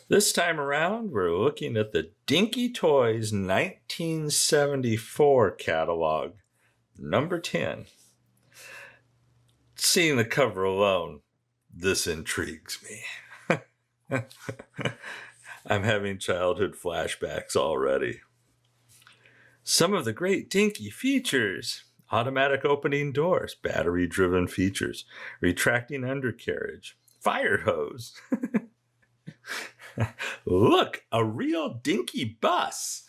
This time around, we're looking at the Dinky Toys 1974 catalog, number 10. Seeing the cover alone, this intrigues me. I'm having childhood flashbacks already. Some of the great Dinky features: automatic opening doors, battery-driven features, retracting undercarriage, fire hose. Look, a real Dinky bus.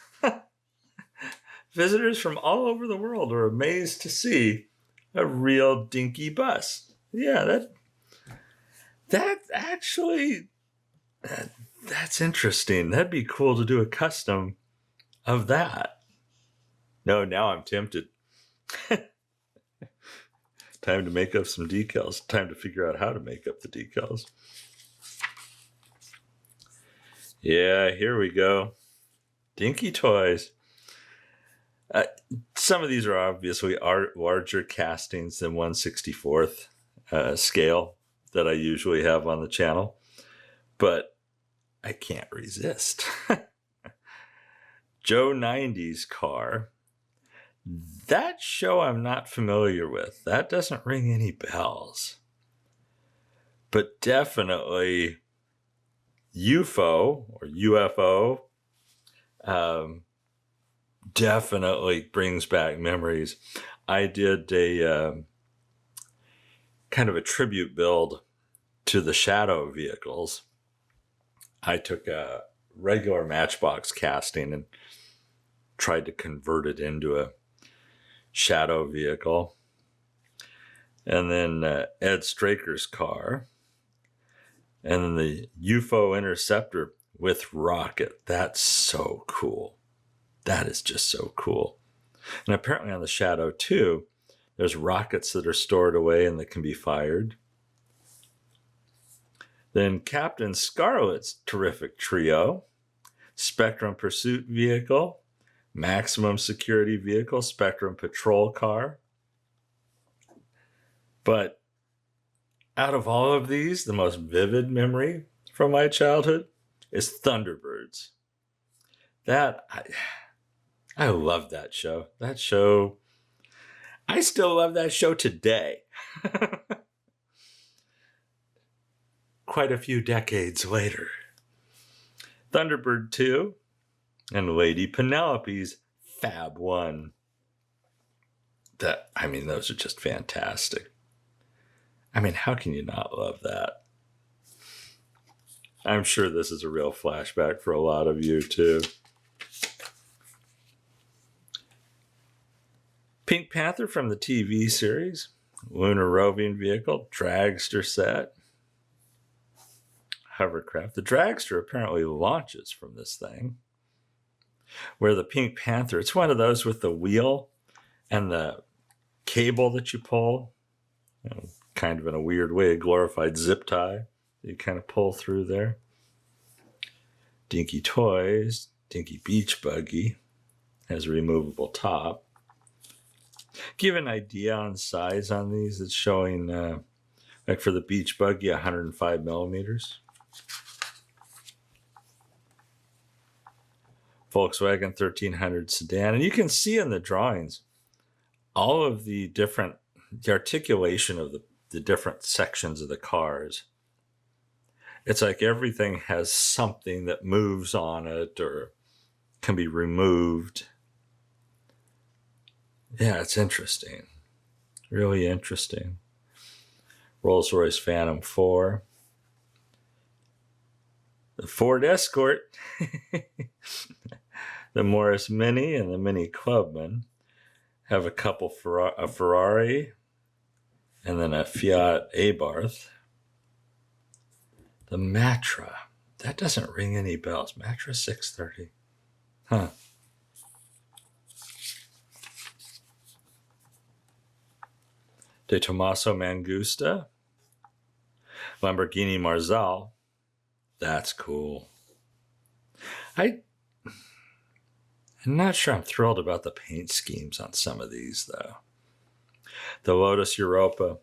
Visitors from all over the world are amazed to see a real Dinky bus. Yeah, that's interesting. That'd be cool to do a custom of that. No, now I'm tempted. Time to make up some decals. Time to figure out how to make up the decals. Yeah, here we go. Dinky Toys. Some of these are obviously larger castings than 1/64th scale that I usually have on the channel, but I can't resist. Joe 90's car. That show I'm not familiar with. That doesn't ring any bells. But definitely UFO definitely brings back memories. I did a kind of a tribute build to the Shadow vehicles. I took a regular Matchbox casting and tried to convert it into a Shadow vehicle. And then Ed Straker's car. And then the UFO Interceptor with rocket. That's so cool. That is just so cool. And apparently on the Shadow too, there's rockets that are stored away and that can be fired. Then Captain Scarlet's terrific trio. Spectrum Pursuit vehicle. Maximum Security vehicle. Spectrum Patrol car. But out of all of these, the most vivid memory from my childhood is Thunderbirds. I love that show. I still love that show today. Quite a few decades later. Thunderbird 2 and Lady Penelope's Fab 1. Those are just fantastic. How can you not love that? I'm sure this is a real flashback for a lot of you too. Pink Panther from the TV series. Lunar roving vehicle. Dragster set. Hovercraft. The Dragster apparently launches from this thing. Where the Pink Panther, it's one of those with the wheel and the cable that you pull. Kind of in a weird way, a glorified zip tie. You kind of pull through there. Dinky Toys, Dinky Beach Buggy has a removable top. Give an idea on size on these. It's showing, like for the Beach Buggy, 105 millimeters. Volkswagen 1300 sedan. And you can see in the drawings all of the articulation of the different sections of the cars. It's like everything has something that moves on it or can be removed. Yeah, it's interesting. Really interesting. Rolls-Royce Phantom 4. The Ford Escort. The Morris Mini and the Mini Clubman. Have a couple, a Ferrari and then a Fiat Abarth. The Matra. That doesn't ring any bells. Matra 630. Huh. De Tomaso Mangusta. Lamborghini Marzal. That's cool. I'm not sure I'm thrilled about the paint schemes on some of these, though. The Lotus Europa.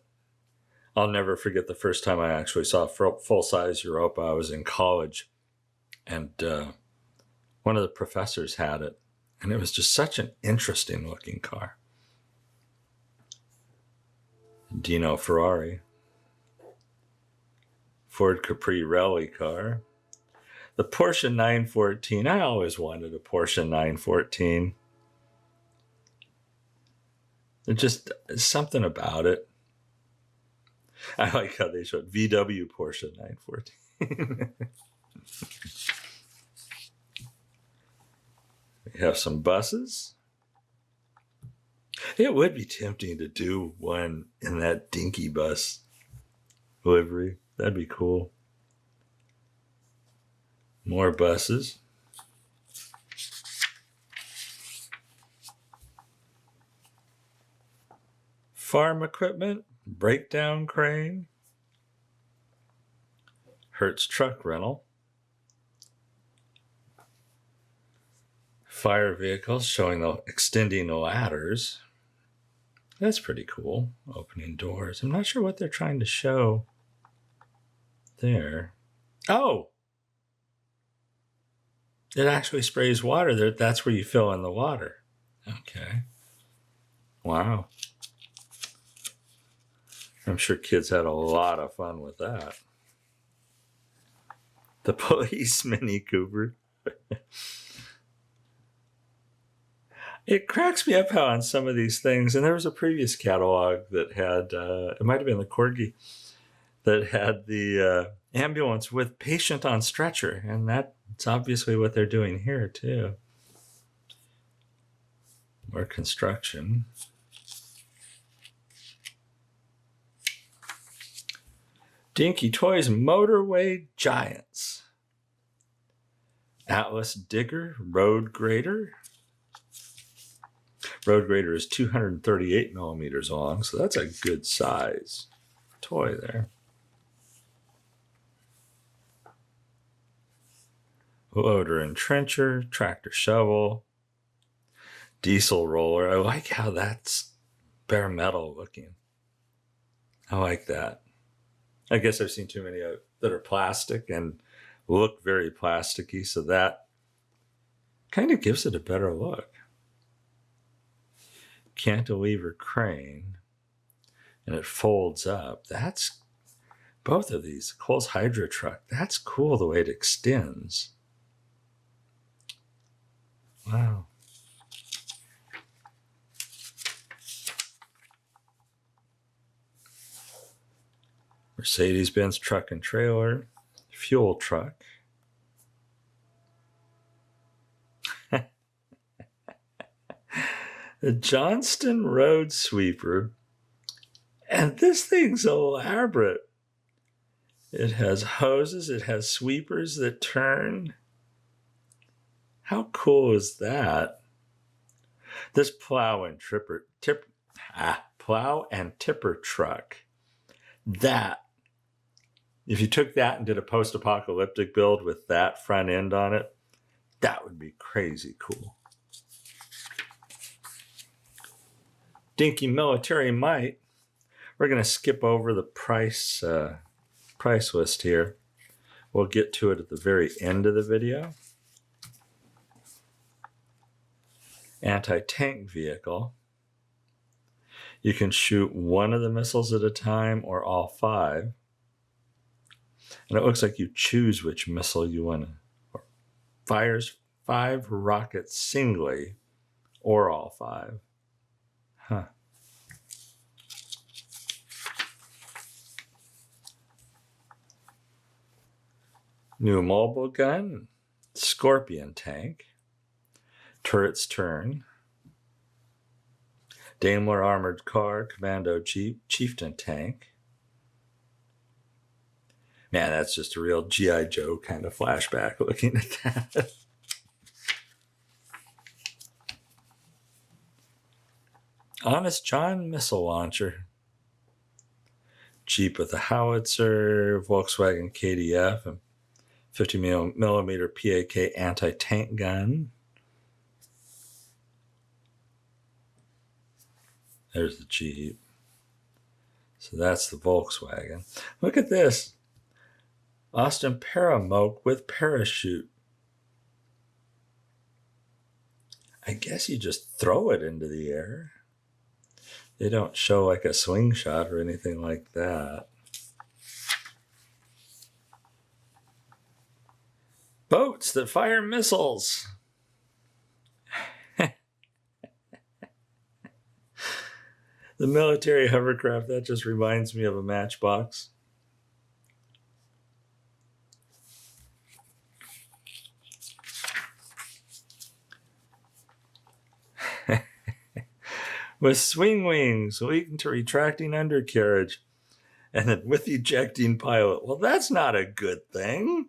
I'll never forget the first time I actually saw a full-size Europa. I was in college, And one of the professors had it, and it was just such an interesting looking car. Dino Ferrari. Ford Capri rally car. The Porsche 914. I always wanted a Porsche 914. There's just something about it. I like how they showed VW Porsche 914. We have some buses. It would be tempting to do one in that Dinky bus livery. That'd be cool. More buses. Farm equipment, breakdown crane, Hertz truck rental, fire vehicles showing the extending ladders. That's pretty cool. Opening doors. I'm not sure what they're trying to show there. Oh! It actually sprays water there. That's where you fill in the water. Okay. Wow. I'm sure kids had a lot of fun with that. The police Mini Cooper. It cracks me up how on some of these things, and there was a previous catalog that had, it might have been the Corgi, that had the ambulance with patient on stretcher, and that's obviously what they're doing here too. More construction. Dinky Toys Motorway Giants. Atlas Digger Road Grader. Road Grader is 238 millimeters long, so that's a good size toy there. Loader and trencher, tractor shovel, diesel roller. I like how that's bare metal looking. I like that. I guess I've seen too many that are plastic and look very plasticky, so that kind of gives it a better look. Cantilever crane, and it folds up. That's both of these. Cole's Hydro truck. That's cool the way it extends. Wow. Mercedes-Benz truck and trailer, fuel truck. The Johnston Road Sweeper. And this thing's elaborate. It has hoses, it has sweepers that turn. How cool is that? This plow and tipper truck. That, if you took that and did a post-apocalyptic build with that front end on it, that would be crazy cool. Dinky Military Might. We're going to skip over the price list here. We'll get to it at the very end of the video. Anti-tank vehicle. You can shoot one of the missiles at a time or all 5. And it looks like you choose which missile you want to. Fires 5 rockets singly or all 5. Huh. New mobile gun, Scorpion tank, turrets turn, Daimler armored car, Commando Jeep, Chieftain tank. Man, that's just a real G.I. Joe kind of flashback looking at that. Honest John missile launcher. Jeep with a howitzer, Volkswagen KDF, and 50 millimeter PAK anti-tank gun. There's the Jeep. So that's the Volkswagen. Look at this. Austin Paramoke with parachute. I guess you just throw it into the air. They don't show like a swing shot or anything like that. Boats that fire missiles. The military hovercraft, that just reminds me of a Matchbox. With swing wings, leading to retracting undercarriage, and then with ejecting pilot. Well, that's not a good thing.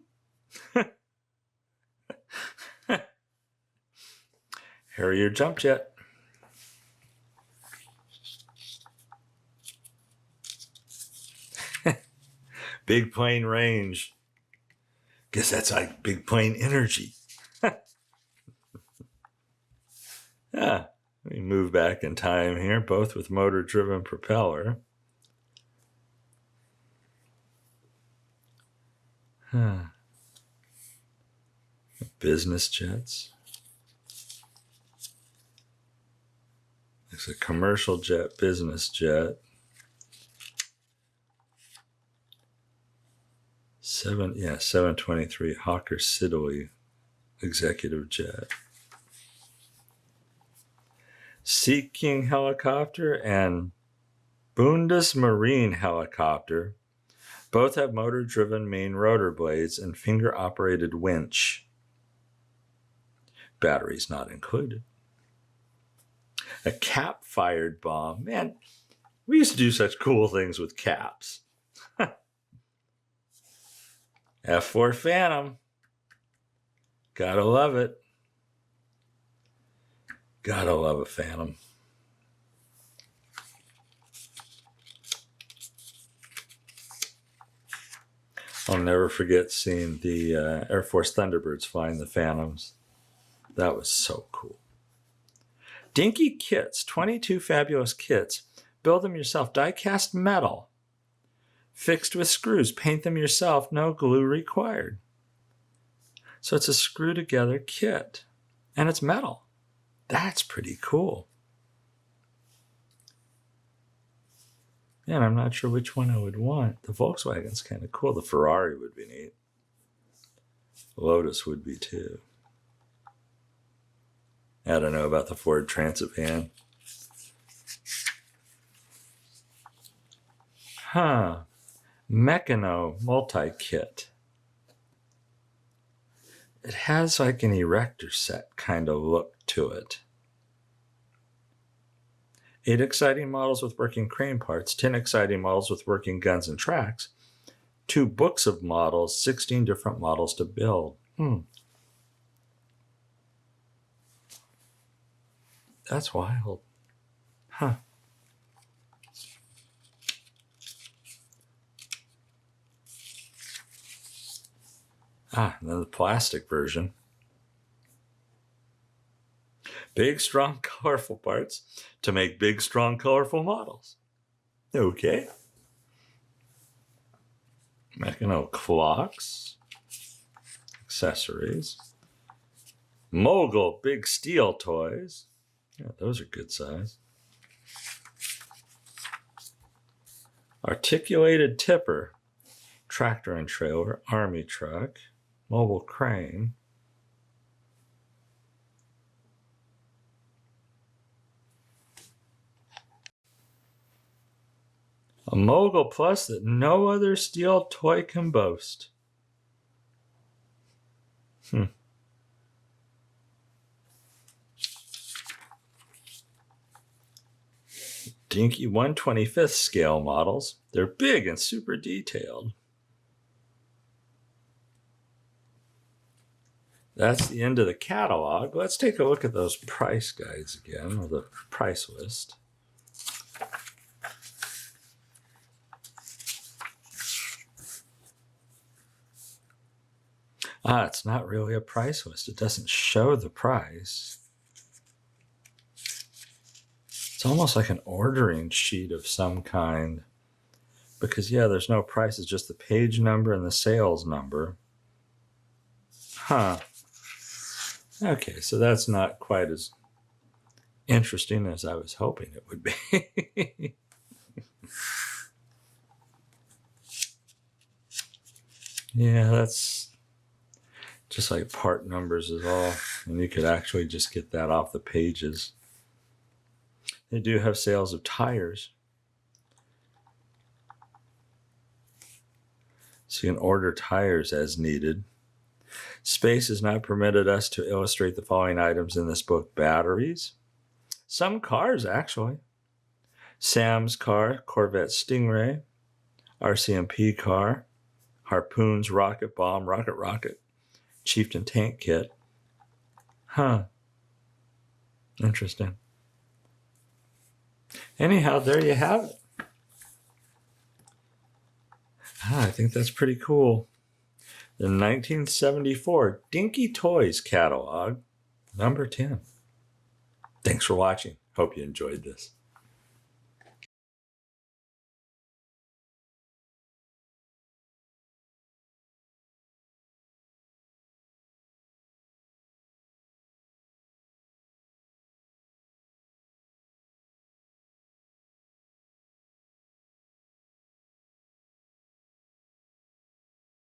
Harrier jump jet. Big plane range. Guess that's like big plane energy. Yeah, we move back in time here, both with motor-driven propeller. Business jets. It's a commercial jet, business jet. 723 Hawker Siddeley executive jet. Sea King helicopter and Bundesmarine helicopter both have motor-driven main rotor blades and finger-operated winch. Batteries not included. A cap-fired bomb. Man, we used to do such cool things with caps. F4 Phantom. Gotta love it. Gotta love a Phantom. I'll never forget seeing the Air Force Thunderbirds flying the Phantoms. That was so cool. Dinky kits, 22 fabulous kits. Build them yourself. Die-cast metal. Fixed with screws. Paint them yourself. No glue required. So it's a screw-together kit. And it's metal. That's pretty cool. Man, I'm not sure which one I would want. The Volkswagen's kind of cool. The Ferrari would be neat. Lotus would be too. I don't know about the Ford Transit van. Meccano multi-kit. It has like an erector set kind of look to it. 8 exciting models with working crane parts, 10 exciting models with working guns and tracks, 2 books of models, 16 different models to build. That's wild. And then the plastic version. Big, strong, colorful parts to make big, strong, colorful models. Okay. Meccano clocks. Accessories. Mogul big steel toys. Yeah, those are good size. Articulated tipper. Tractor and trailer. Army truck. Mobile crane. A Mogul Plus that no other steel toy can boast. Dinky 1/25th scale models. They're big and super detailed. That's the end of the catalog. Let's take a look at those price guides again, or the price list. It's not really a price list. It doesn't show the price. It's almost like an ordering sheet of some kind. Because, yeah, there's no price. It's just the page number and the sales number. Okay, so that's not quite as interesting as I was hoping it would be. Yeah, that's just like part numbers is all. And you could actually just get that off the pages. They do have sales of tires. So you can order tires as needed. Space has not permitted us to illustrate the following items in this book. Batteries. Some cars, actually. Sam's car, Corvette Stingray, RCMP car, Harpoons, Rocket Bomb, Rocket, Chieftain Tank Kit. Huh. Interesting. Anyhow, there you have it. I think that's pretty cool. The 1974 Dinky Toys Catalog, number 10. Thanks for watching. Hope you enjoyed this.